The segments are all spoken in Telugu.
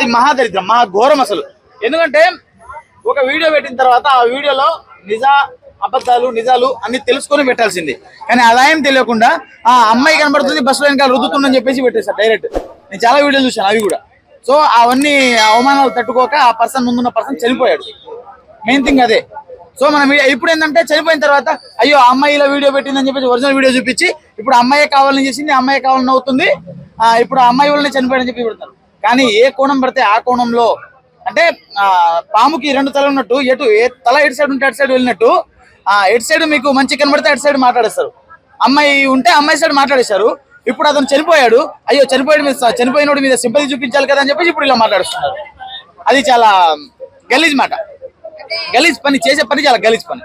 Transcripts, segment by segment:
అది మహాదరిద్రం, మహా ఘోరం అసలు. ఎందుకంటే ఒక వీడియో పెట్టిన తర్వాత ఆ వీడియోలో అబద్ధాలు నిజాలు అన్ని తెలుసుకొని పెట్టాల్సింది. కానీ అలా ఏం తెలియకుండా ఆ అమ్మాయి కనబడుతుంది బస్సులో వెనకాల రుద్దుతుందని చెప్పేసి పెట్టేశారు డైరెక్ట్. నేను చాలా వీడియోలు చూశాను అవి కూడా. సో అవన్నీ అవమానాలు తట్టుకోక ఆ పర్సన్ ముందున్న పర్సన్ చనిపోయాడు. మెయిన్ థింగ్ అదే. సో మనం ఇప్పుడు ఏంటంటే చనిపోయిన తర్వాత అయ్యో అమ్మాయి ఇలా వీడియో పెట్టిందని చెప్పేసి ఒరిజినల్ వీడియో చూపించి ఇప్పుడు అమ్మాయి కావాలని చేసింది, అమ్మాయి కావాలని అవుతుంది, ఇప్పుడు అమ్మాయి వాళ్ళని చనిపోయాడని చెప్పి పెడతారు. కానీ ఏ కోణం పడితే ఆ కోణంలో అంటే పాముకి 2 తలలు ఉన్నట్టు తల ఎటు సైడ్ ఉంటే అటు సైడ్ వెళ్ళినట్టు ఎటు సైడ్ మీకు మంచి కనబడితే అటు సైడ్ మాట్లాడేస్తారు. అమ్మాయి ఉంటే అమ్మాయి సైడ్ మాట్లాడేశారు. ఇప్పుడు అతను చనిపోయాడు, అయ్యో చనిపోయినోడి మీద సింపతి చూపించాలి కదా అని చెప్పేసి ఇప్పుడు ఇలా మాట్లాడుతున్నారు. అది చాలా గలీజ్ మాట, గలీజ్ పని, చేసే పని చాలా గలీజ్ పని.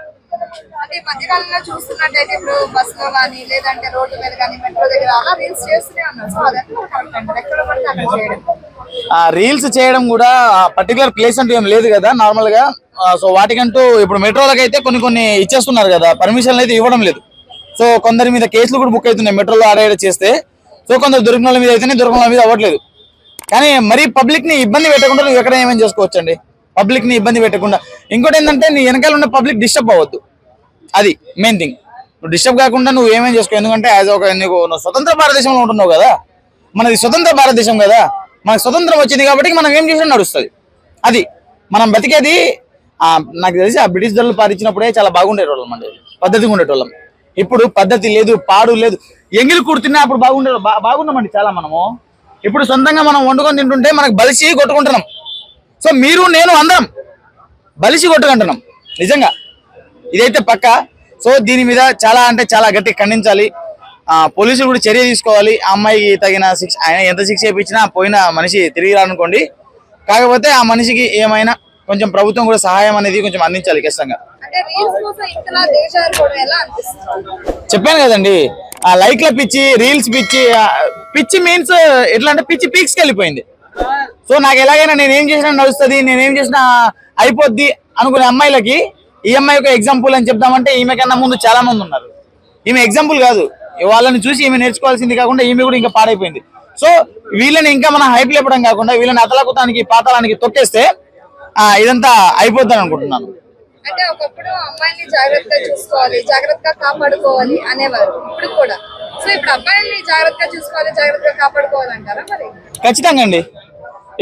మధ్యకాలంలో చూస్తున్నట్టయితే ఇప్పుడు బస్ లో కానీ లేదంటే రోడ్డు మీద కానీ మెట్రో దగ్గర అలా రీల్స్ చేస్తూనే ఉన్నారు. సో రీల్స్ చేయడం కూడా పర్టికులర్ ప్లేస్ అంటూ ఏం లేదు కదా నార్మల్ గా. సో వాటికంటూ ఇప్పుడు మెట్రోలకు అయితే కొన్ని ఇచ్చేస్తున్నారు కదా, పర్మిషన్లు అయితే ఇవ్వడం లేదు. సో కొందరి మీద కేసులు కూడా బుక్ అవుతున్నాయి మెట్రోలో ఆడ చేస్తే. సో కొందరు దొరికిన వాళ్ళ మీద అయితేనే దొరికిన వాళ్ళ మీద అవ్వట్లేదు. కానీ మరీ పబ్లిక్ ని ఇబ్బంది పెట్టకుండా నువ్వు ఎక్కడ ఏమేమి చేసుకోవచ్చండి, పబ్లిక్ ని ఇబ్బంది పెట్టకుండా. ఇంకోటి ఏంటంటే నీ వెనకాల ఉన్న పబ్లిక్ డిస్టర్బ్ అవ్వద్దు, అది మెయిన్ థింగ్. నువ్వు డిస్టర్బ్ కాకుండా నువ్వు ఏమేమి చేసుకో. ఎందుకంటే యాజ్ ఒక నువ్వు స్వతంత్ర భారతదేశంలో ఉంటున్నావు కదా, మనది స్వతంత్ర భారతదేశం కదా, మనకు స్వతంత్రం వచ్చింది కాబట్టి మనం ఏం చేసినా నడుస్తుంది. అది మనం బతికేది. నాకు తెలిసి ఆ బ్రిటిష్ దళాలు పాలించినప్పుడే చాలా బాగుండేటోళ్ళం అండి, పద్ధతిగా ఉండేటోళ్ళం. ఇప్పుడు పద్ధతి లేదు, పాడు లేదు, ఎంగిలి కూర్చున్నా అప్పుడు బాగున్నామండి చాలా. మనము ఇప్పుడు సొంతంగా మనం వండుకొని తింటుంటే మనకు బలిసి కొట్టుకుంటున్నాం. సో మీరు నేను అందరం బలిసి కొట్టుకుంటున్నాం నిజంగా, ఇదైతే పక్క. సో దీని మీద చాలా అంటే చాలా గట్టిగా ఖండించాలి. పోలీసులు కూడా చర్య తీసుకోవాలి. ఆ అమ్మాయికి తగిన శిక్ష, ఆయన ఎంత శిక్ష చేయించినా పోయిన మనిషి తిరిగి రానుకోండి. కాకపోతే ఆ మనిషికి ఏమైనా కొంచెం ప్రభుత్వం కూడా సహాయం అనేది కొంచెం అందించాలి ఖచ్చితంగా. చెప్పాను కదండి, ఆ లైక్ల పిచ్చి, రీల్స్ పిచ్చి. పిచ్చి మీన్స్ ఎట్లా అంటే పిచ్చి పీక్స్కి వెళ్ళిపోయింది. సో నాకు ఎలాగైనా నేనేం చేసినా నడుస్తుంది, నేనేం చేసినా అయిపోద్ది అనుకునే అమ్మాయిలకి ఈ అమ్మాయి ఒక ఎగ్జాంపుల్ అని చెప్దామంటే ఈమె కన్నా ముందు చాలా మంది ఉన్నారు. ఈమె ఎగ్జాంపుల్ కాదు, వాళ్ళని చూసి ఈమె నేర్చుకోవాల్సింది కాకుండా ఈమె కూడా ఇంకా పాడైపోయింది. సో వీళ్ళని ఇంకా మనం హైప్ లేపడం కాకుండా వీళ్ళని అతలాకుతానికి పాతాళానికి తొక్కేస్తే ఇదంతా అయిపోద్దని అనుకుంటున్నాను. అంటే ఒకప్పుడు అమ్మాయిని జాగ్రత్తగా చూసుకోవాలి, జాగ్రత్తగా కాపాడుకోవాలి అనేవారు, ఇప్పుడు కూడా. సో ఇప్పుడు అమ్మాయిని జాగ్రత్తగా చూసుకోవాలి, జాగ్రత్తగా కాపాడుకోవాలంటారా? మరి ఖచ్చితంగా అండి.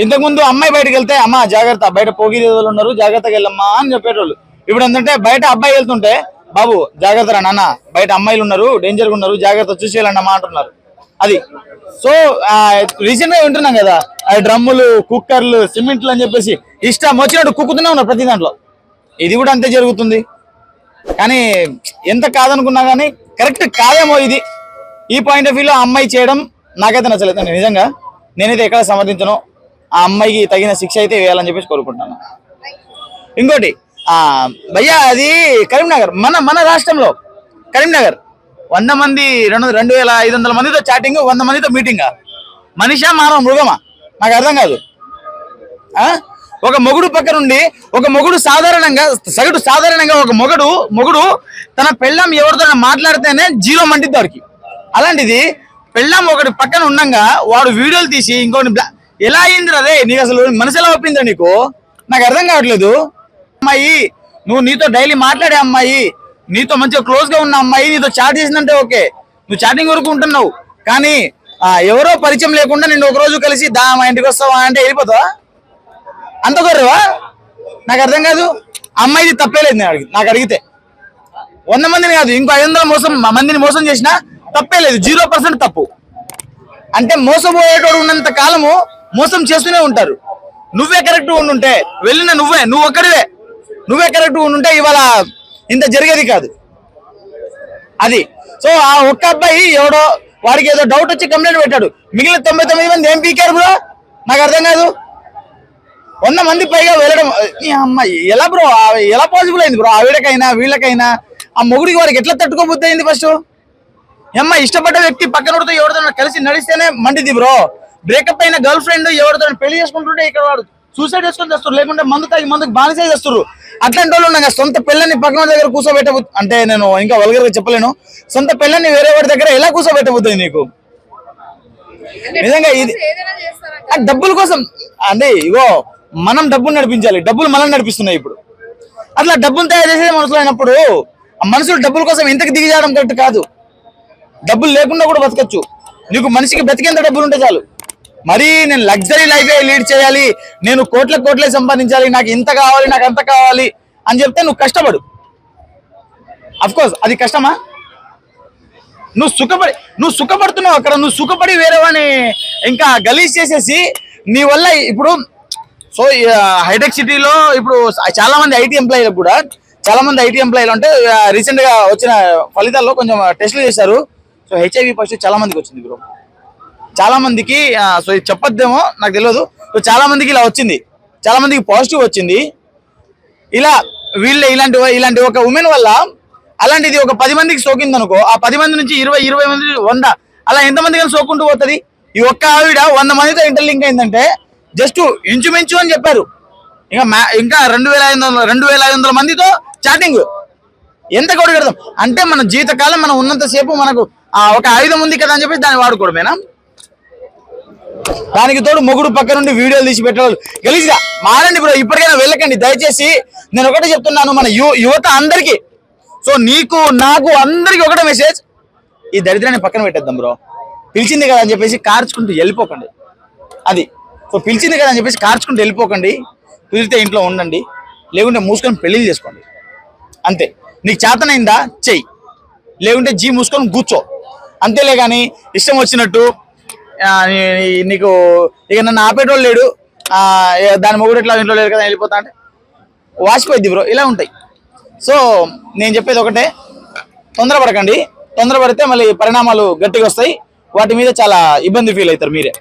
ఇంతకుముందు అమ్మాయి బయటకు వెళ్తే అమ్మ జాగ్రత్త, బయట పోగిరేదోళ్ళు ఉన్నారు, జాగ్రత్తగా వెళ్ళమ్మా అని చెప్పేటోళ్ళు. ఇప్పుడు ఏంటంటే బయట అబ్బాయి వెళ్తుంటే బాబు జాగ్రత్త రా నాన్న, బయట అమ్మాయిలు ఉన్నారు, డేంజర్గా ఉన్నారు, జాగ్రత్త చూసి వెళ్ళండమ్మా అంటున్నారు. అది సో రీసెంట్ గా వింటున్నాం కదా, డ్రమ్ములు, కుక్కర్లు, సిమెంట్లు అని చెప్పేసి ఇష్టం వచ్చినట్టు కుక్కుతూనే ఉన్నారు ప్రతి దాంట్లో. ఇది కూడా అంతే జరుగుతుంది. కానీ ఎంత కాదనుకున్నా కానీ కరెక్ట్ కాదేమో ఇది. ఈ పాయింట్ ఆఫ్ వ్యూలో అమ్మాయి చేయడం నాకైతే నచ్చలేదు నిజంగా. నేనైతే ఎక్కడ సమర్థించను. ఆ అమ్మాయికి తగిన శిక్ష అయితే వేయాలని చెప్పేసి కోరుకుంటున్నాను. ఇంకోటి భయ్యా, అది కరీంనగర్, మన రాష్ట్రంలో కరీంనగర్ 100 మంది 2500 మందితో చాటింగ్, 100 మందితో మీటింగా. మనిషా మానవ మృగమా నాకు అర్థం కాదు. ఒక మొగుడు పక్క నుండి ఒక మొగుడు సాధారణంగా ఒక మొగుడు తన పెళ్ళాం ఎవరితో మాట్లాడితేనే 0 మంటిద్ది వాడికి. అలాంటిది పెళ్ళాం ఒకటి పక్కన ఉండగా వాడు వీడియోలు తీసి ఇంకోటి ఎలా అయిందిరా రే, నీకు అసలు మనసు ఎలా ఒప్పిందిరా నీకు, నాకు అర్థం కావట్లేదు. అమ్మాయి నువ్వు నీతో డైలీ మాట్లాడే అమ్మాయి, నీతో మంచిగా క్లోజ్ గా ఉన్న అమ్మాయి నీతో చాట్ చేసిందంటే ఓకే, నువ్వు చాటింగ్ వరకు ఉంటున్నావు. కానీ ఎవరో పరిచయం లేకుండా నిన్ను ఒక రోజు కలిసి మా ఇంటికి వస్తావా అంటే వెళ్ళిపోతావా? అంత గొర్రెవా? నాకు అర్థం కాదు. అమ్మాయిది తప్పేలేదు నాకు అడిగితే. 100 మందిని కాదు, ఇంకో 500 మందిని మోసం చేసినా తప్పే లేదు, 0% తప్పు. అంటే మోసపోయేటోడు ఉన్నంత కాలము మోసం చేస్తూనే ఉంటారు. నువ్వే కరెక్ట్ ఉండుంటే వెళ్ళిన నువ్వు ఒక్కడివే నువ్వే కరెక్ట్ ఉండుంటే ఇవాళ ఇంత జరిగేది కాదు. అది సో ఆ ఒక్క అబ్బాయి ఎవడో వాడికి ఏదో డౌట్ వచ్చి కంప్లైంట్ పెట్టాడు, మిగిలిన 99 మంది ఏం పీకారు బ్రో? నాకు అర్థం కాదు. 100 మంది పైగా వెళ్ళడం అమ్మాయి ఎలా బ్రో, ఎలా పాసిబుల్ అయింది బ్రో? ఆవిడకైనా వీళ్ళకైనా ఆ మొగుడికి వాడికి ఎట్లా తట్టుకోబుద్ధి అయింది? ఫస్ట్ అమ్మాయి ఇష్టపడ్డ వ్యక్తి పక్కనోడితో ఎవరితో కలిసి నడిస్తేనే మండిది బ్రో. బ్రేకప్ అయిన గర్ల్ ఫ్రెండ్ ఎవరితో పెళ్లి చేసుకుంటుంటే ఇక్కడ వాడు సూసైడ్ చేసుకొని చేస్తారు, లేకుంటే మందుకు బానిసే చేస్తారు. అట్లాంటి వాళ్ళు ఉన్నాగా సొంత పిల్లని పక్కన దగ్గర కూర్చోబెట్టబుద్ది అంటే, నేను ఇంకా వల్గర్గా చెప్పలేను, సొంత పిల్లని వేరే వాడి దగ్గర ఎలా కూర్చోబెట్టబుద్ది నీకు? నిజంగా ఇది ఏదైనా చేస్తారంట. ఆ డబ్బుల కోసం అంటే ఇగో మనం డబ్బులు నడిపించాలి, డబ్బులు మనం నడిపిస్తున్నాయి ఇప్పుడు. అట్లా డబ్బులు తయారు చేసే మనుషులు అయినప్పుడు ఆ మనుషులు డబ్బుల కోసం ఇంతకు దిగజాడడం కరెక్ట్ కాదు. డబ్బులు లేకుండా కూడా బతకచ్చు. నీకు మనిషికి బతికేంత డబ్బులు ఉంటే చాలు. మరీ నేను లగ్జరీ లైఫ్ లీడ్ చేయాలి, నేను కోట్లే సంపాదించాలి, నాకు ఇంత కావాలి, నాకు అంత కావాలి అని చెప్తే నువ్వు కష్టపడు. అఫ్ కోర్స్ అది కష్టమా? నువ్వు సుఖపడుతున్నావు అక్కడ, నువ్వు సుఖపడి వేరే వాడిని ఇంకా గలీజ్ చేసేసి నీ వల్ల ఇప్పుడు సో హైటెక్ సిటీలో ఇప్పుడు చాలా మంది ఐటీ ఎంప్లాయీలు అంటే రీసెంట్ గా వచ్చిన ఫలితాల్లో కొంచెం టెస్టులు చేశారు. సో హెచ్ఐవి పాజిటివ్ చాలా మందికి వచ్చింది బ్రో, చాలా మందికి. సో ఇది చెప్పొద్దేమో నాకు తెలియదు. సో చాలా మందికి ఇలా వచ్చింది, చాలా మందికి పాజిటివ్ వచ్చింది. ఇలా వీళ్ళే ఇలాంటి ఒక ఉమెన్ వల్ల అలాంటిది ఒక 10 మందికి సోకింది అనుకో, ఆ 10 మంది నుంచి 20 మంది 100 అలా ఎంతమంది కానీ సోకుంటూ పోతుంది. ఈ ఒక్క ఆవిడ 100 మందితో ఇంటర్లింక్ అయిందంటే జస్ట్ ఇంచుమించు అని చెప్పారు. ఇంకా 2500 మందితో చాటింగ్. ఎంత కొడు కడతాం అంటే మన జీవితకాలం మనం ఉన్నంతసేపు మనకు ఒక ఆయుధం ఉంది కదా అని చెప్పేసి దాన్ని వాడుకోవడమేనా? దానికి తోడు మొగుడు పక్క నుండి వీడియోలు తీసి పెట్టేవాళ్ళు గలీజ్గా మారండి బ్రో. ఇప్పటికైనా వెళ్ళకండి దయచేసి. నేను ఒకటే చెప్తున్నాను మన యువత అందరికీ. సో నీకు నాకు అందరికి ఒకటే మెసేజ్, ఈ దరిద్రాన్ని పక్కన పెట్టేద్దాం బ్రో. పిలిచింది కదా అని చెప్పేసి కార్చుకుంటూ వెళ్ళిపోకండి. అది సో పిలిచింది కదా అని చెప్పేసి కార్చుకుంటూ వెళ్ళిపోకండి. కుదిరితే ఇంట్లో ఉండండి, లేకుంటే మూసుకొని పెళ్లిళ్ళు చేసుకోండి అంతే. నీకు చేతనైందా చెయ్యి, లేకుంటే మూసుకొని కూర్చో అంతేలే. కానీ ఇష్టం వచ్చినట్టు నీకు ఇక నన్ను ఆపేటోళ్ళు లేడు, దాని మొగుడు ఎట్లా ఇంట్లో లేడు కదా వెళ్ళిపోతా అంటే వాసిపోయిద్ది బ్రో. ఇలా ఉంటాయి. సో నేను చెప్పేది ఒకటే, తొందరపడకండి. తొందరపడితే మళ్ళీ పరిణామాలు గట్టిగా వస్తాయి. వాటి మీద చాలా ఇబ్బంది ఫీల్ అవుతారు మీరే.